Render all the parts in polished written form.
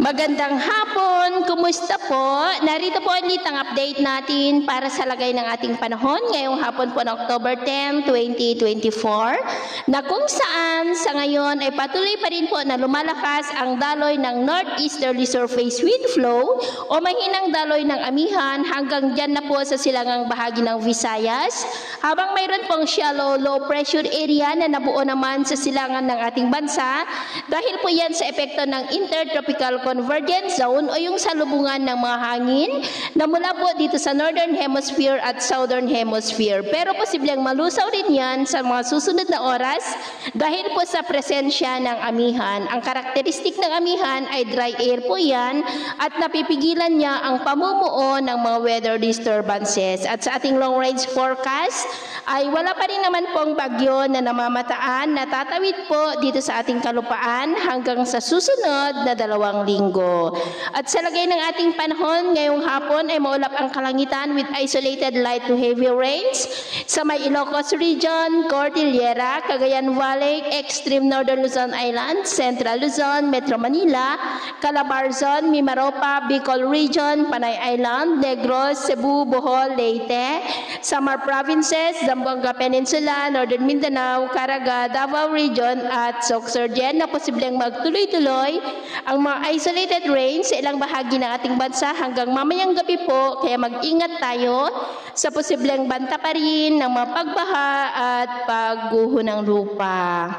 Magandang hapon, kumusta po? Narito po ulit ang update natin para sa lagay ng ating panahon ngayong hapon po ng October 10, 2024 na kung saan sa ngayon ay patuloy pa rin po na lumalakas ang daloy ng northeasterly surface wind flow o mahinang daloy ng amihan hanggang dyan na po sa silangang bahagi ng Visayas habang mayroon pong shallow low pressure area na nabuo naman sa silangan ng ating bansa dahil po yan sa epekto ng intertropical convergence zone o yung salubungan ng mga hangin na mula po dito sa Northern Hemisphere at Southern Hemisphere. Pero posibleng malusaw rin yan sa mga susunod na oras dahil po sa presensya ng amihan. Ang karakteristik ng amihan ay dry air po yan at napipigilan niya ang pamumuo ng mga weather disturbances. At sa ating long range forecast ay wala pa rin naman pong bagyo na namamataan na tatawid po dito sa ating kalupaan hanggang sa susunod na 2 linggo. At sa lagay ng ating panahon, ngayong hapon ay maulap ang kalangitan with isolated light to heavy rains sa may Ilocos Region, Cordillera, Cagayan Valley, Extreme Northern Luzon Island, Central Luzon, Metro Manila, Calabarzon, Mimaropa, Bicol Region, Panay Island, Negros, Cebu, Bohol, Leyte, Samar Provinces, Zamboanga Peninsula, Northern Mindanao, Caraga, Davao Region at Sorsogon na posibleng magtuloy-tuloy ang mga isolated rain sa ilang bahagi ng ating bansa hanggang mamayang gabi po, kaya mag-ingat tayo sa posibleng banta pa rin ng mga pagbaha at pagguho ng lupa.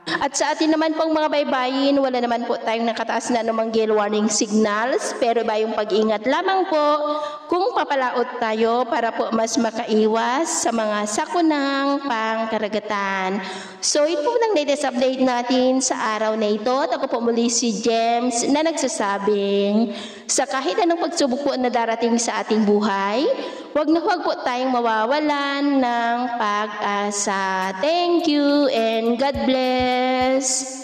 At sa atin naman pong mga baybayin, wala naman po tayong nakataas na anumang gale warning signals, pero iba yung pag-ingat lamang po kung papalaot tayo para po mas makaiwas sa mga sakunang pangkaragatan. So ito po lang latest update natin sa araw na ito. At ako po muli si James na nagsasabing sa kahit anong pagsubok po na darating sa ating buhay, huwag po tayong mawawalan ng pag-asa. Thank you and God bless.